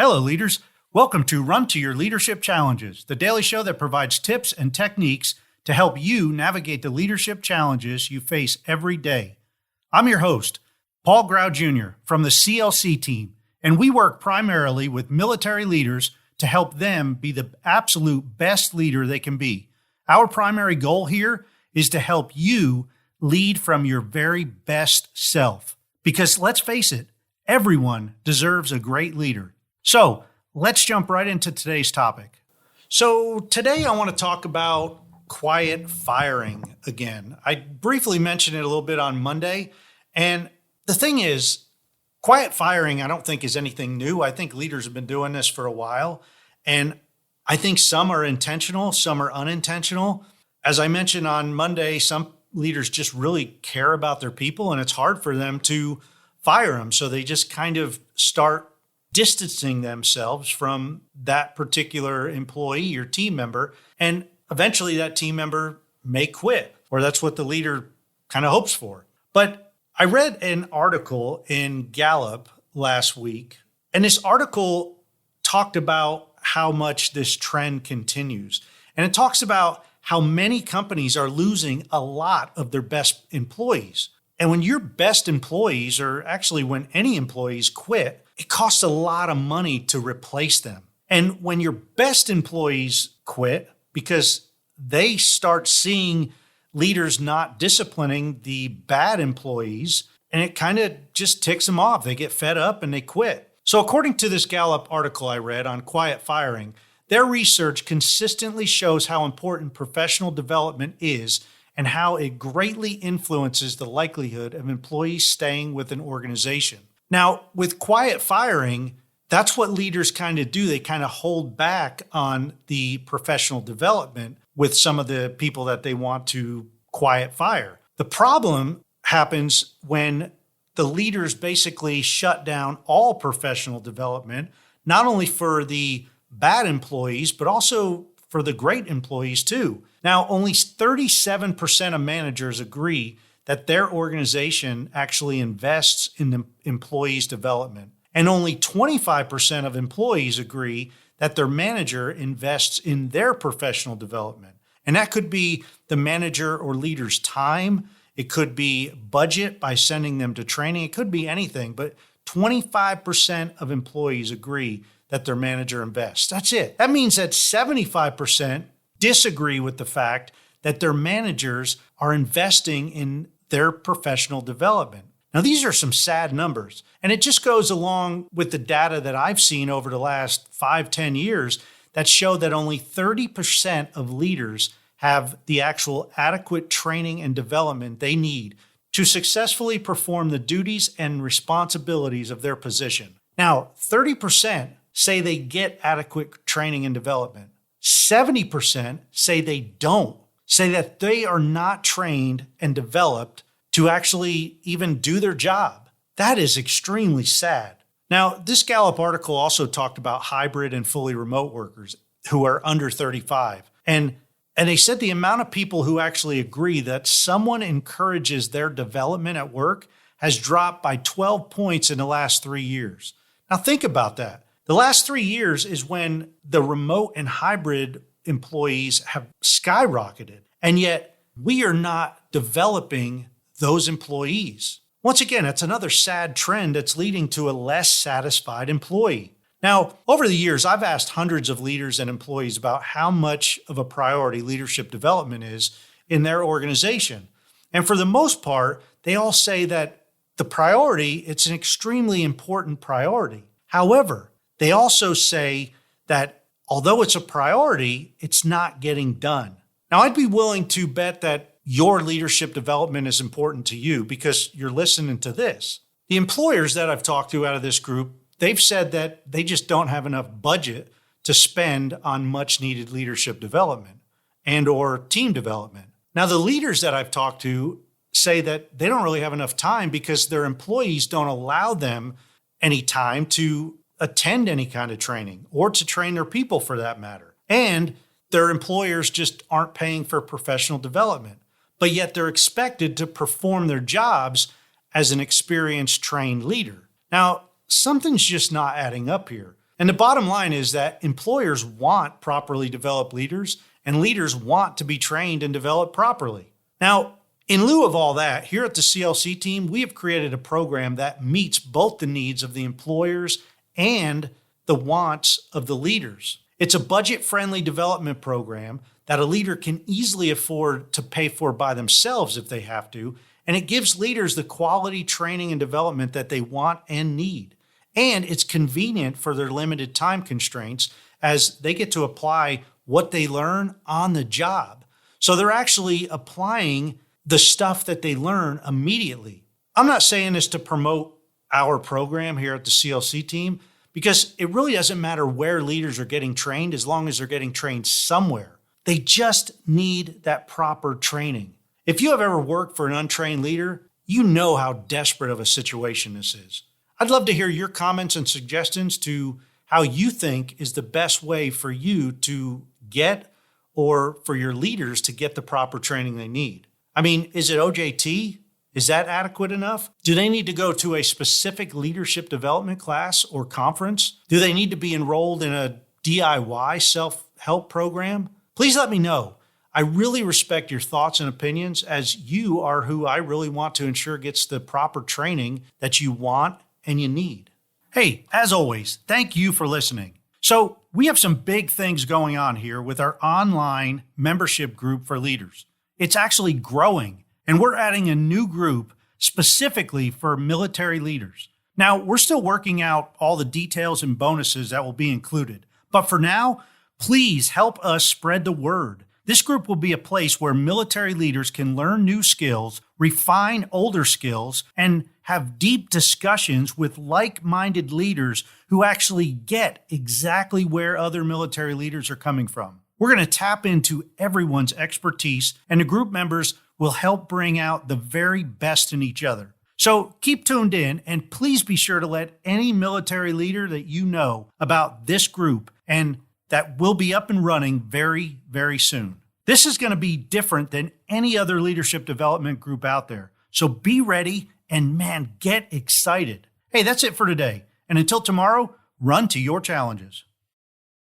Hello, leaders. Welcome to Run to Your Leadership Challenges, the daily show that provides tips and techniques to help you navigate the leadership challenges you face every day. I'm your host, Paul Grau Jr. from the CLC Team, and we work primarily with military leaders to help them be the absolute best leader they can be. Our primary goal here is to help you lead from your very best self. Because let's face it, everyone deserves a great leader. So let's jump right into today's topic. So today I want to talk about quiet firing again. I briefly mentioned it a little bit on Monday. And the thing is, quiet firing I don't think is anything new. I think leaders have been doing this for a while. And I think some are intentional, some are unintentional. As I mentioned on Monday, some leaders just really care about their people and it's hard for them to fire them. So they just kind of start distancing themselves from that particular employee or team member. And eventually that team member may quit, or that's what the leader kind of hopes for. But I read an article in Gallup last week, and this article talked about how much this trend continues. And it talks about how many companies are losing a lot of their best employees. And when your best employees, or actually when any employees quit, it costs a lot of money to replace them. And when your best employees quit because they start seeing leaders not disciplining the bad employees, and it kind of just ticks them off. They get fed up and they quit. So according to this Gallup article I read on quiet firing, their research consistently shows how important professional development is and how it greatly influences the likelihood of employees staying with an organization. Now, with quiet firing, that's what leaders kind of do. They kind of hold back on the professional development with some of the people that they want to quiet fire. The problem happens when the leaders basically shut down all professional development, not only for the bad employees, but also for the great employees too. Now, only 37% of managers agree that their organization actually invests in the employees' development. And only 25% of employees agree that their manager invests in their professional development. And that could be the manager or leader's time. It could be budget by sending them to training. It could be anything, but 25% of employees agree that their manager invests. That's it. That means that 75% disagree with the fact that their managers are investing in their professional development. Now, these are some sad numbers, and it just goes along with the data that I've seen over the last 5-10 years that show that only 30% of leaders have the actual adequate training and development they need to successfully perform the duties and responsibilities of their position. Now, 30% say they get adequate training and development. 70% say they don't, say that they are not trained and developed to actually even do their job. That is extremely sad. Now, this Gallup article also talked about hybrid and fully remote workers who are under 35. And they said the amount of people who actually agree that someone encourages their development at work has dropped by 12 points in the last 3 years. Now, think about that. The last 3 years is when the remote and hybrid employees have skyrocketed, and yet we are not developing those employees. Once again, that's another sad trend that's leading to a less satisfied employee. Now, over the years, I've asked hundreds of leaders and employees about how much of a priority leadership development is in their organization. And for the most part, they all say that the priority, it's an extremely important priority. However, they also say that although it's a priority, it's not getting done. Now, I'd be willing to bet that your leadership development is important to you because you're listening to this. The employers that I've talked to out of this group, they've said that they just don't have enough budget to spend on much needed leadership development and or team development. Now, the leaders that I've talked to say that they don't really have enough time because their employees don't allow them any time to attend any kind of training or to train their people for that matter. And their employers just aren't paying for professional development, but yet they're expected to perform their jobs as an experienced, trained leader. Now, something's just not adding up here. And the bottom line is that employers want properly developed leaders, and leaders want to be trained and developed properly. Now, in lieu of all that, here at the CLC team, we have created a program that meets both the needs of the employers and the wants of the leaders. It's a budget-friendly development program that a leader can easily afford to pay for by themselves if they have to, and it gives leaders the quality training and development that they want and need. And it's convenient for their limited time constraints as they get to apply what they learn on the job. So they're actually applying the stuff that they learn immediately. I'm not saying this to promote our program here at the CLC team, because it really doesn't matter where leaders are getting trained as long as they're getting trained somewhere. They just need that proper training. If you have ever worked for an untrained leader, you know how desperate of a situation this is. I'd love to hear your comments and suggestions to how you think is the best way for you to get or for your leaders to get the proper training they need. I mean, is it OJT? Is that adequate enough? Do they need to go to a specific leadership development class or conference? Do they need to be enrolled in a DIY self-help program? Please let me know. I really respect your thoughts and opinions, as you are who I really want to ensure gets the proper training that you want and you need. Hey, as always, thank you for listening. So we have some big things going on here with our online membership group for leaders. It's actually growing, and we're adding a new group specifically for military leaders. Now, we're still working out all the details and bonuses that will be included. But for now, please help us spread the word. This group will be a place where military leaders can learn new skills, refine older skills, and have deep discussions with like-minded leaders who actually get exactly where other military leaders are coming from. We're going to tap into everyone's expertise, and the group members will help bring out the very best in each other. So keep tuned in, and please be sure to let any military leader that you know about this group, and that will be up and running very, very soon. This is going to be different than any other leadership development group out there. So be ready and, man, get excited. Hey, that's it for today. And until tomorrow, run to your challenges.